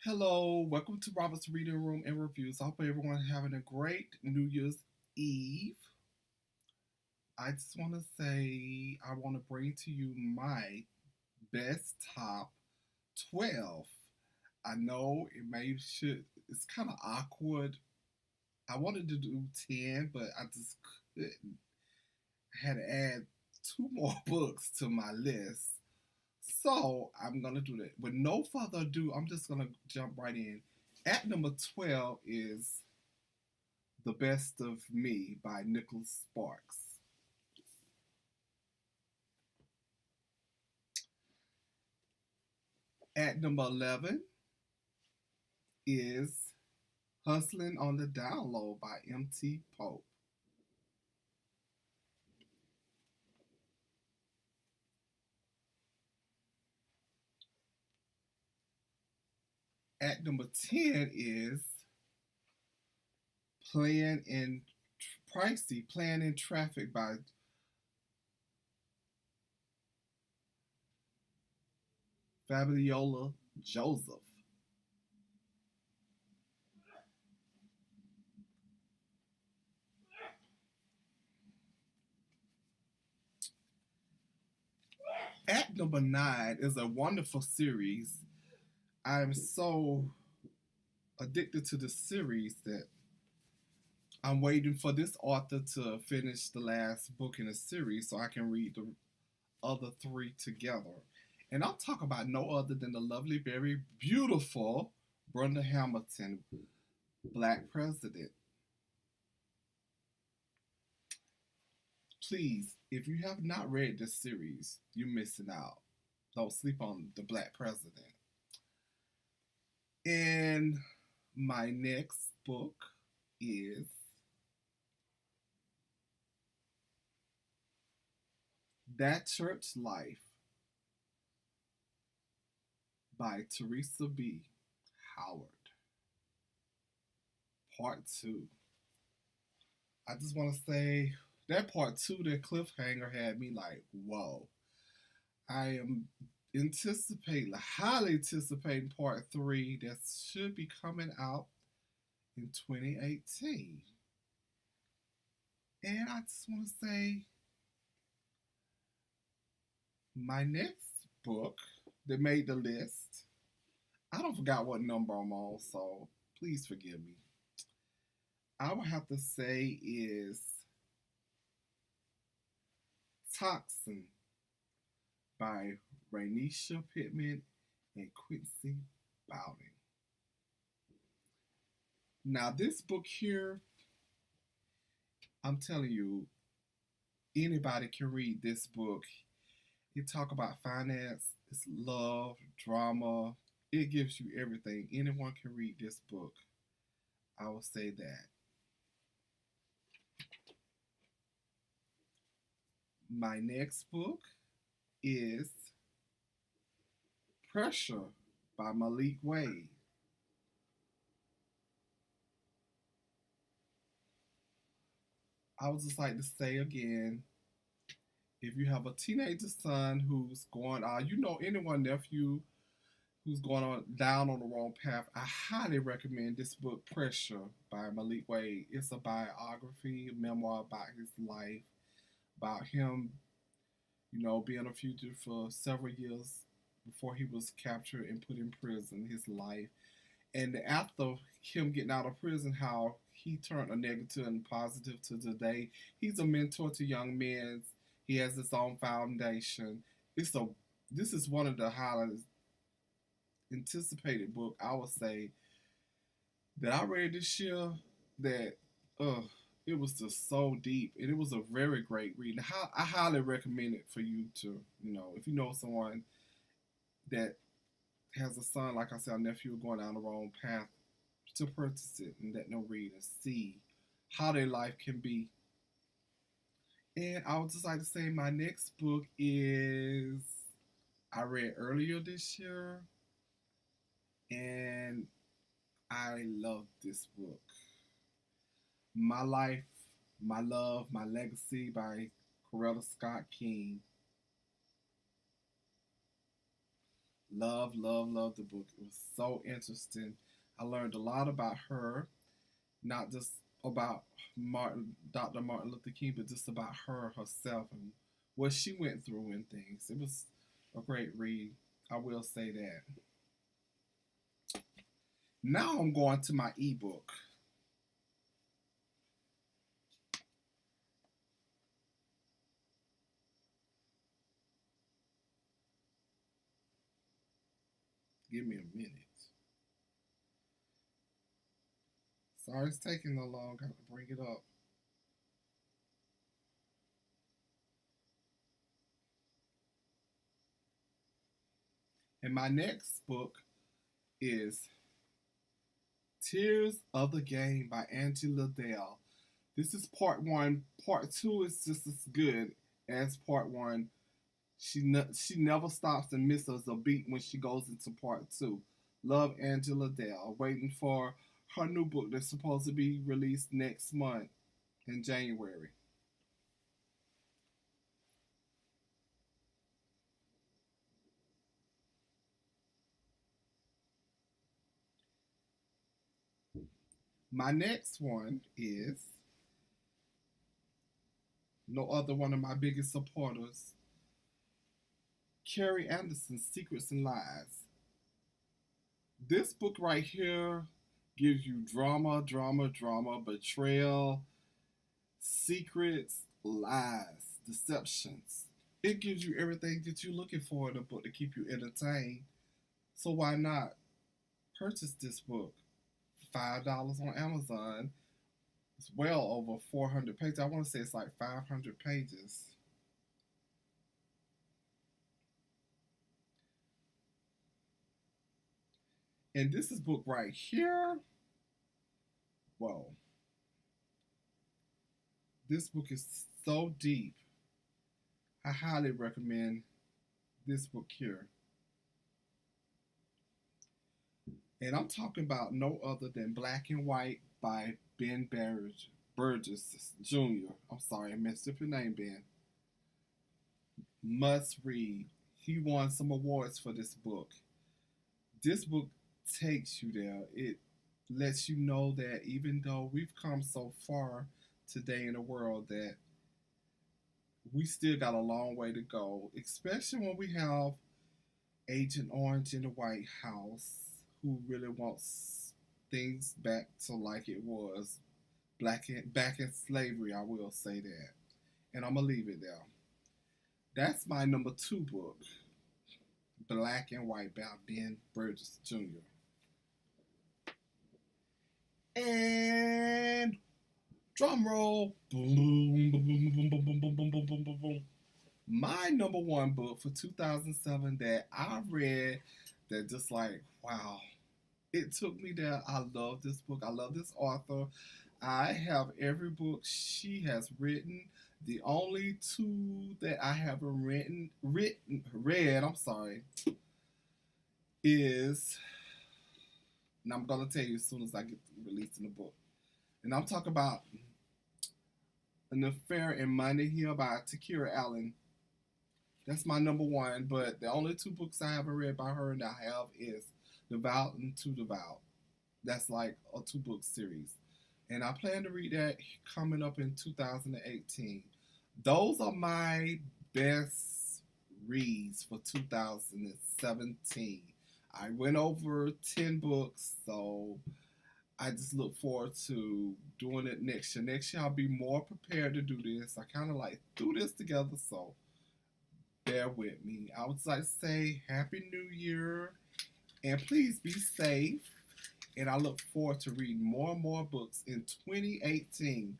Hello, welcome to Robert's Reading Room and Reviews. I hope everyone having a great New Year's Eve. I just want to say I want to bring to you my best top 12. I know it may should it's kind of awkward. I wanted to do 10, but I just couldn't. I had to add two more books to my list. So I'm gonna do that. With no further ado, I'm just gonna jump right in. At number 12 is The Best of Me by Nicholas Sparks. At number 11 is Hustling on the Download by M.T. Pope. At number 10 is Playing in Pricey, Playing in Traffic by Fabiola Joseph. At number 9 is a wonderful series. I'm so addicted to the series that I'm waiting for this author to finish the last book in the series so I can read the other three together. And I'll talk about no other than the lovely, very beautiful Brenda Hamilton, Black President. Please, if you have not read this series, you're missing out. Don't sleep on the Black President. And my next book is That Church Life by Teresa B. Howard. Part 2. I just want to say that part 2, that cliffhanger had me like, whoa. I am highly anticipating part 3 that should be coming out in 2018. And I just want to say my next book that made the list, I don't forgot what number I'm on, so please forgive me. I would have to say is Toxin by Rainisha Pittman and Quincy Bowden. Now, this book here, I'm telling you, anybody can read this book. It talk about finance, it's love, drama. It gives you everything. Anyone can read this book. I will say that. My next book is Pressure by Malik Wade. I would just like to say again, if you have a teenager son who's going on, anyone nephew who's going on down on the wrong path, I highly recommend this book, Pressure by Malik Wade. It's a biography, a memoir about his life, about him, being a fugitive for several years before he was captured and put in prison, his life. And after him getting out of prison, how he turned a negative and positive to today. He's a mentor to young men. He has his own foundation. This is one of the highest anticipated book I would say that I read this year. That it was just so deep, and it was a very great read. I highly recommend it for you to, if you know someone that has a son, like I said, a nephew going down the wrong path, to purchase it and let them read and see how their life can be. And I would just like to say my next book is I read earlier this year, and I love this book. My Life, My Love, My Legacy by Coretta Scott King. Love, love, love the book. It was so interesting. I learned a lot about her, not just about Dr. Martin Luther King, but just about her herself and what she went through and things. It was a great read. I will say that. Now I'm going to my ebook. Give me a minute. Sorry it's taking so long. Got to bring it up. And my next book is Tears of the Game by Angela Dell. This is part one. Part two is just as good as part one. She never stops and misses a beat when she goes into part two. Love Angela Dell. Waiting for her new book that's supposed to be released next month in January. My next one is no other one of my biggest supporters, Carrie Anderson's Secrets and Lies. This book right here gives you drama, drama, drama, betrayal, secrets, lies, deceptions. It gives you everything that you're looking for in a book to keep you entertained. So why not purchase this book? $5 on Amazon. It's well over 400 pages. I want to say it's like 500 pages. And this is book right here. Whoa. This book is so deep. I highly recommend this book here. And I'm talking about no other than Black and White by Ben Burgess Jr. I'm sorry, I messed up your name, Ben. Must read. He won some awards for this book. This book takes you there. It lets you know that even though we've come so far today in the world, that we still got a long way to go, especially when we have Agent Orange in the White House who really wants things back to like it was back in slavery. I will say that, and I'm gonna leave it there. That's my number two book, Black and White by Ben Burgess Jr. And drum roll, boom, boom, boom, boom, boom, boom, boom, boom, boom, boom, boom, boom. My number one book for 2007 that I read that just like wow, it took me there. I love this book. I love this author. I have every book she has written. The only two that I haven't read, I'm sorry, is, and I'm gonna tell you as soon as I get released in the book. And I'm talking about An Affair in Money Hill by Takira Allen. That's my number one, but the only two books I haven't read by her and I have is Devout and To Devout. That's like a two-book series. And I plan to read that coming up in 2018. Those are my best reads for 2017. I went over 10 books, so I just look forward to doing it next year. Next year, I'll be more prepared to do this. I kind of like threw this together, so bear with me. I would like to say Happy New Year, and please be safe. And I look forward to reading more and more books in 2018.